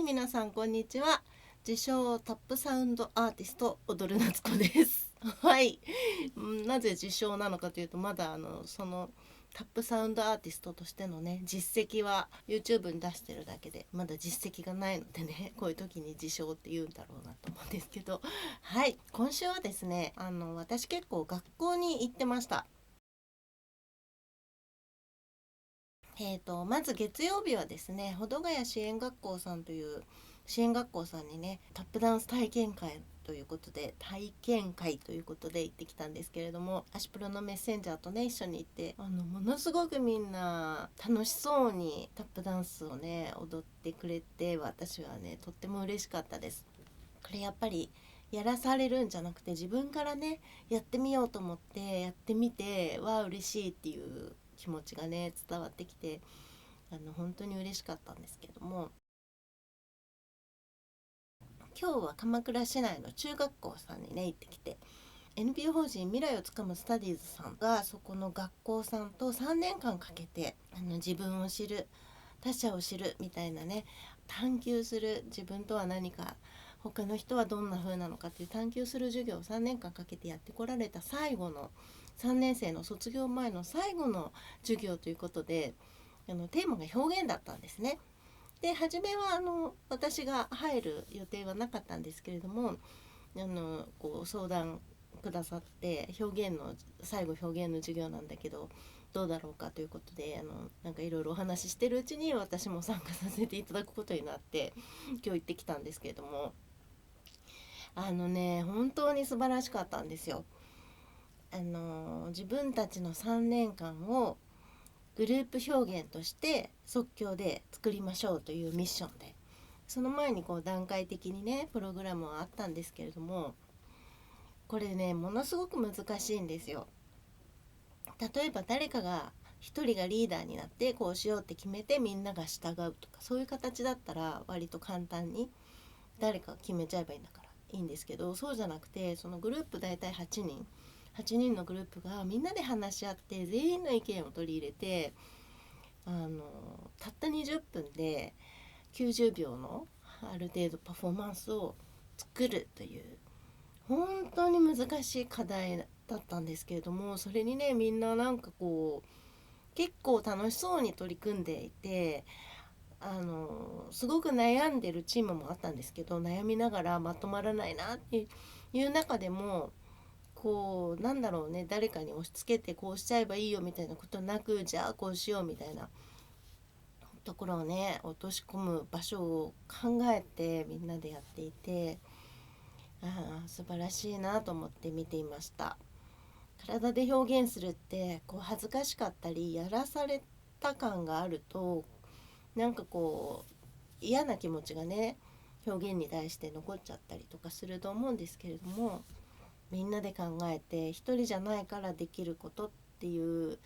皆さんこんにちは。自称タップサウンドアーティスト踊る夏子です。はい、なぜ自称なのかというと、まだそのタップサウンドアーティストとしてのね実績は YouTube に出してるだけで、まだ実績がないのでね、こういう時に自称って言うんだろうなと思うんですけど、はい、今週はですね、私結構学校に行ってました。まず月曜日はですね、保土ヶ谷支援学校さんという支援学校さんにね、タップダンス体験会ということで行ってきたんですけれども、アシプロのメッセンジャーとね一緒に行って、ものすごくみんな楽しそうにタップダンスをね踊ってくれて、私はねとっても嬉しかったです。これやっぱりやらされるんじゃなくて、自分からねやってみようと思ってやってみて、わあ嬉しいっていう気持ちがね伝わってきて、本当に嬉しかったんですけども、今日は鎌倉市内の中学校さんにね行ってきて、 NPO 法人未来をつかむスタディーズさんがそこの学校さんと3年間かけて自分を知る、他者を知るみたいなね、探求する、自分とは何か、他の人はどんな風なのかっていう探求する授業を3年間かけてやってこられた最後の3年生の卒業前の最後の授業ということで、テーマが表現だったんですね。で初めは私が入る予定はなかったんですけれども、こう相談くださって、最後表現の授業なんだけどどうだろうかということで、なんかいろいろお話ししてるうちに私も参加させていただくことになって今日行ってきたんですけれども、本当に素晴らしかったんですよ。自分たちの3年間をグループ表現として即興で作りましょうというミッションで、その前にこう段階的にねプログラムはあったんですけれども、これねものすごく難しいんですよ。例えば誰かが一人がリーダーになってこうしようって決めてみんなが従うとか、そういう形だったら割と簡単に誰かが決めちゃえばいいんだからいいんですけど、そうじゃなくて、そのグループ大体8人のグループがみんなで話し合って全員の意見を取り入れて、たった20分で90秒のある程度パフォーマンスを作るという本当に難しい課題だったんですけれども、それにねみんななんかこう結構楽しそうに取り組んでいて、すごく悩んでるチームもあったんですけど、悩みながらまとまらないなっていう中でも、こうなんだろうね、誰かに押し付けてこうしちゃえばいいよみたいなことなく、じゃあこうしようみたいなところをね落とし込む場所を考えてみんなでやっていて、素晴らしいなと思って見ていました。体で表現するってこう恥ずかしかったりやらされた感があると、なんかこう嫌な気持ちがね表現に対して残っちゃったりとかすると思うんですけれども、みんなで考えて一人じゃないからできることっていう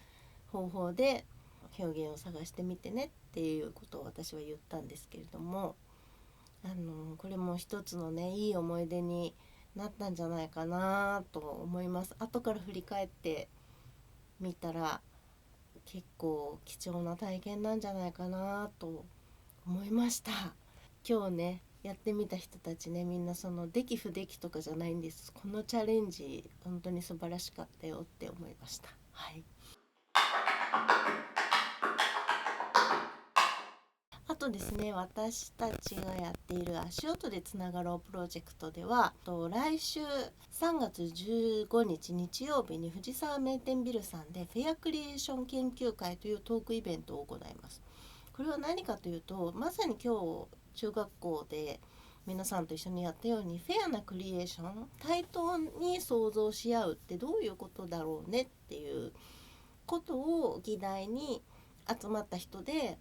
方法で表現を探してみてねっていうことを私は言ったんですけれども、これも一つのねいい思い出になったんじゃないかなと思います。後から振り返ってみたら結構貴重な体験なんじゃないかなと思いました。今日ねやってみた人たちね、みんなそのでき不できとかじゃないんです。このチャレンジ本当に素晴らしかったよって思いました。はい。あとですね、私たちがやっている足音でつながろうプロジェクトでは、来週3月15日日曜日に藤沢名店ビルさんでフェアクリエーション研究会というトークイベントを行います。これは何かというと、まさに今日中学校で皆さんと一緒にやったように、フェアなクリエーション、対等に想像し合うってどういうことだろうねっていうことを議題に集まった人で、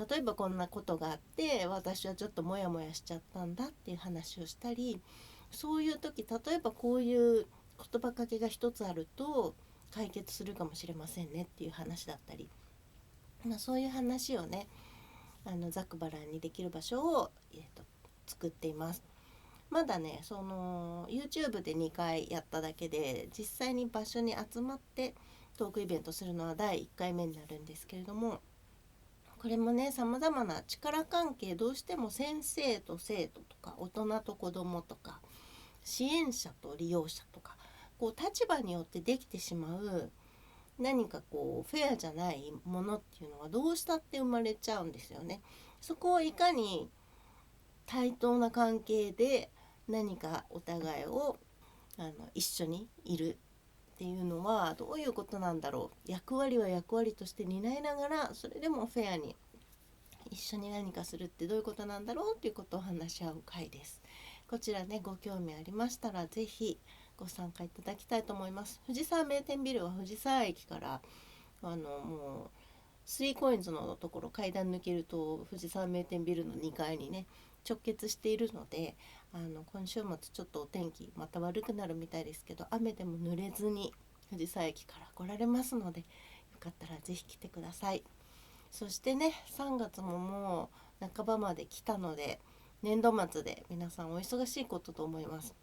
例えばこんなことがあって私はちょっとモヤモヤしちゃったんだっていう話をしたり、そういう時例えばこういう言葉かけが一つあると解決するかもしれませんねっていう話だったり、そういう話をねざっくばらんにできる場所を、作っています。まだねその YouTube で2回やっただけで、実際に場所に集まってトークイベントするのは第1回目になるんですけれども、ここれもね、さまざまな力関係、どうしても先生と生徒とか大人と子供とか支援者と利用者とか、こう立場によってできてしまう何かこうフェアじゃないものっていうのはどうしたって生まれちゃうんですよね。そこをいかに対等な関係で何かお互いを一緒にいるっていうのはどういうことなんだろう、役割は役割として担いながら、それでもフェアに一緒に何かするってどういうことなんだろうっていうことを話し合う会です。こちらね、ご興味ありましたらぜひご参加いただきたいと思います。藤沢名店ビルは藤沢駅からもう3COINSのところ階段抜けると藤沢名店ビルの2階にね直結しているので、今週末ちょっとお天気また悪くなるみたいですけど、雨でも濡れずに藤沢駅から来られますので、よかったらぜひ来てください。そしてね、3月ももう半ばまで来たので、年度末で皆さんお忙しいことと思います。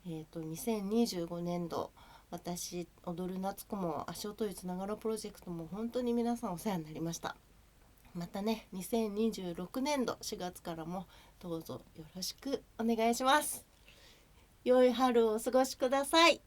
2025年度、私踊る夏子も足音につながろうプロジェクトも本当に皆さんお世話になりました。またね、2026年度4月からもどうぞよろしくお願いします。良い春をお過ごしください。